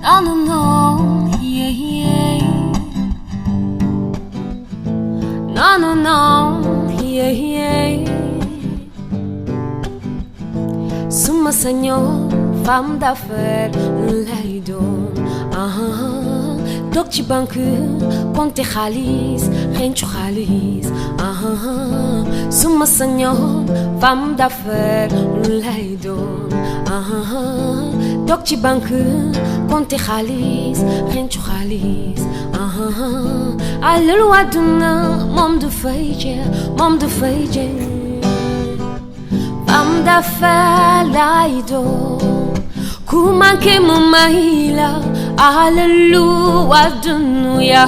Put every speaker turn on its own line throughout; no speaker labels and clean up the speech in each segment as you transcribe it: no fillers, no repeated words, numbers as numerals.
No, no, no, yeah, yeah. No, no, no, yeah, yeah. Suma senhor, femme d'affaires, lay doon. Toog ci banque, compte xaalis, xencu xaalis. Suma senhor, femme d'affaires, lay doon. Toog ci banque, compte xaalis, xencu xaalis. Alalu àdduna moom du fay jeex, moom du fay jeex. Femme d'affaires lay doon. Ku manqué mu may la alalu àdduna ya.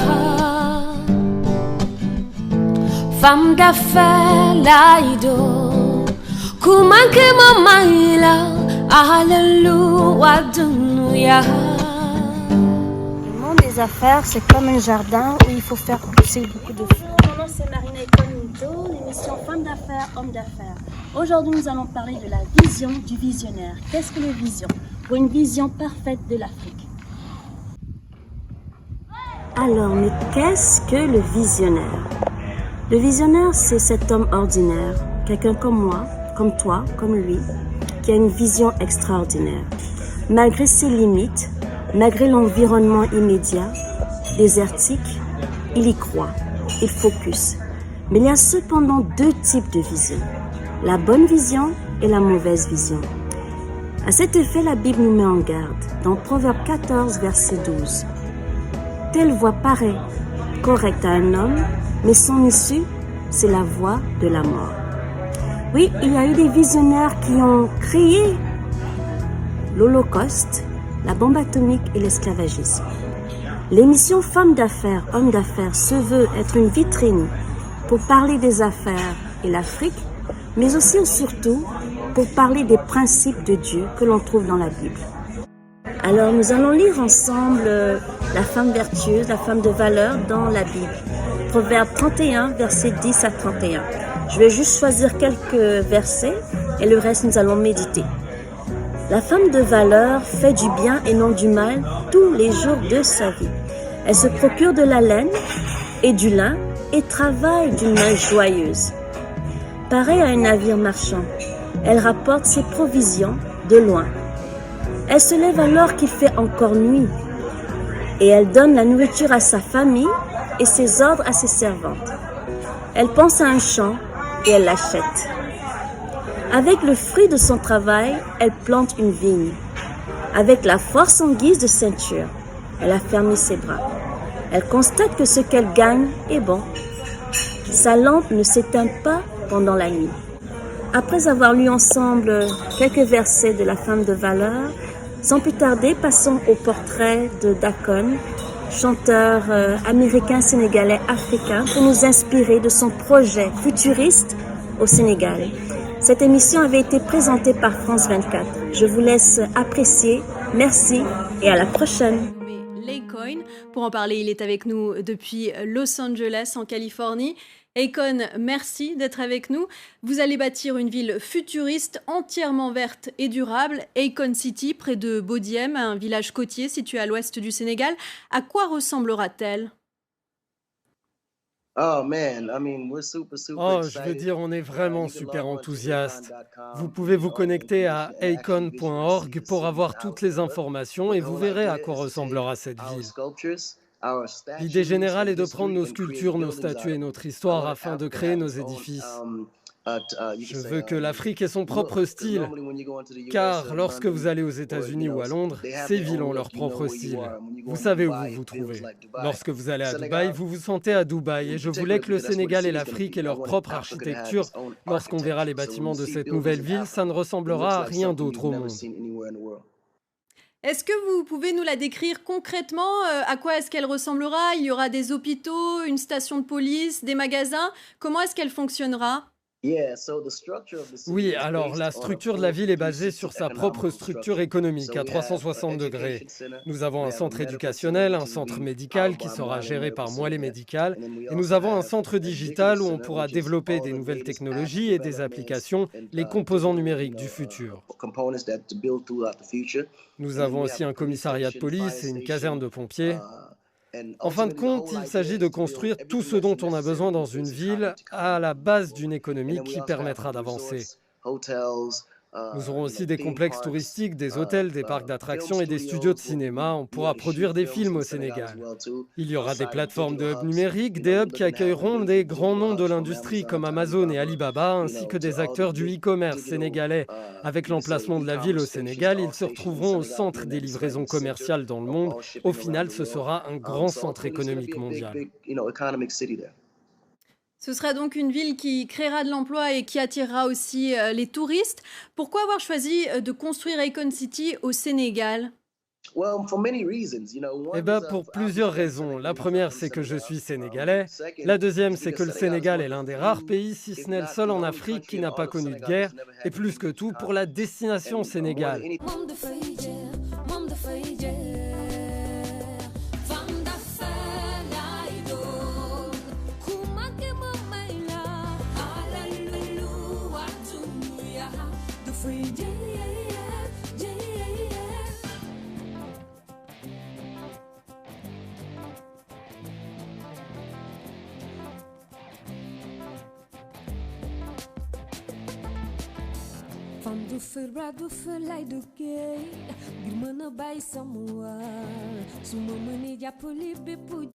Femme d'affaires lay doon. Ku manqué mu may la alalu àdduna ya.
Le monde des affaires, c'est comme un jardin où il faut faire pousser beaucoup de fleurs. Mon nom c'est Marina Econito, l'émission Femmes d'affaires, Hommes d'affaires. Aujourd'hui, nous allons parler de la vision du visionnaire. Qu'est-ce que la vision? Pour une vision parfaite de l'Afrique. Alors, mais qu'est-ce que le visionnaire? Le visionnaire, c'est cet homme ordinaire, quelqu'un comme moi, comme toi, comme lui, qui a une vision extraordinaire. Malgré ses limites, malgré l'environnement immédiat, désertique, il y croit, il focus. Mais il y a cependant deux types de vision. La bonne vision et la mauvaise vision. À cet effet, la Bible nous met en garde dans Proverbe 14, verset 12. Telle voie paraît correcte à un homme, mais son issue, c'est la voie de la mort. Oui, il y a eu des visionnaires qui ont créé l'Holocauste, la bombe atomique et l'esclavagisme. L'émission Femmes d'affaires, Hommes d'affaires se veut être une vitrine pour parler des affaires et l'Afrique, mais aussi et surtout pour parler des principes de Dieu que l'on trouve dans la Bible. Alors nous allons lire ensemble la femme vertueuse, la femme de valeur dans la Bible. Proverbe 31, versets 10 à 31. Je vais juste choisir quelques versets et le reste nous allons méditer. La femme de valeur fait du bien et non du mal tous les jours de sa vie. Elle se procure de la laine et du lin et travaille d'une main joyeuse. Pareil à un navire marchand, elle rapporte ses provisions de loin. Elle se lève alors qu'il fait encore nuit et elle donne la nourriture à sa famille et ses ordres à ses servantes. Elle pense à un champ et elle l'achète. Avec le fruit de son travail, elle plante une vigne. Avec la force en guise de ceinture, elle a fermé ses bras. Elle constate que ce qu'elle gagne est bon. Sa lampe ne s'éteint pas pendant la nuit. Après avoir lu ensemble quelques versets de la femme de valeur, sans plus tarder, passons au portrait de Dakon, chanteur américain, sénégalais, africain, pour nous inspirer de son projet futuriste au Sénégal. Cette émission avait été présentée par France 24. Je vous laisse apprécier. Merci et à la prochaine.
Akon. Pour en parler, il est avec nous depuis Los Angeles, en Californie. Akon, merci d'être avec nous. Vous allez bâtir une ville futuriste, entièrement verte et durable, Akon City, près de Bodiem, un village côtier situé à l'ouest du Sénégal. À quoi ressemblera-t-elle ?
Oh, je veux dire, on est vraiment super enthousiaste. Vous pouvez vous connecter à akon.org pour avoir toutes les informations et vous verrez à quoi ressemblera cette ville. L'idée générale est de prendre nos sculptures, nos statues et notre histoire afin de créer nos édifices. Je veux que l'Afrique ait son propre style, car lorsque vous allez aux États-Unis ou à Londres, ces villes ont leur propre style. Vous savez où vous vous trouvez. Lorsque vous allez à Dubaï, vous vous sentez à Dubaï. Et je voulais que le Sénégal et l'Afrique aient leur propre architecture. Lorsqu'on verra les bâtiments de cette nouvelle ville, ça ne ressemblera à rien d'autre au monde.
Est-ce que vous pouvez nous la décrire concrètement ? À quoi est-ce qu'elle ressemblera ? Il y aura des hôpitaux, une station de police, des magasins ? Comment est-ce qu'elle fonctionnera ?
Oui, alors la structure de la ville est basée sur sa propre structure économique à 360 degrés. Nous avons un centre éducationnel, un centre médical qui sera géré par Moelle Médical, et nous avons un centre digital où on pourra développer des nouvelles technologies et des applications, les composants numériques du futur. Nous avons aussi un commissariat de police et une caserne de pompiers. En fin de compte, il s'agit de construire tout ce dont on a besoin dans une ville à la base d'une économie qui permettra d'avancer. Nous aurons aussi des complexes touristiques, des hôtels, des parcs d'attractions et des studios de cinéma. On pourra produire des films au Sénégal. Il y aura des plateformes de hubs numériques, des hubs qui accueilleront des grands noms de l'industrie comme Amazon et Alibaba, ainsi que des acteurs du e-commerce sénégalais. Avec l'emplacement de la ville au Sénégal, ils se retrouveront au centre des livraisons commerciales dans le monde. Au final, ce sera un grand centre économique mondial.
Ce sera donc une ville qui créera de l'emploi et qui attirera aussi les touristes. Pourquoi avoir choisi de construire Akon City au Sénégal?
Eh bien, pour plusieurs raisons. La première, c'est que je suis sénégalais. La deuxième, c'est que le Sénégal est l'un des rares pays, si ce n'est le seul en Afrique, qui n'a pas connu de guerre. Et plus que tout, pour la destination Sénégal.
Fam du feu ra du feu lay du géey ngir mën a bàyyi sama waar su ma mënee jàppale bépp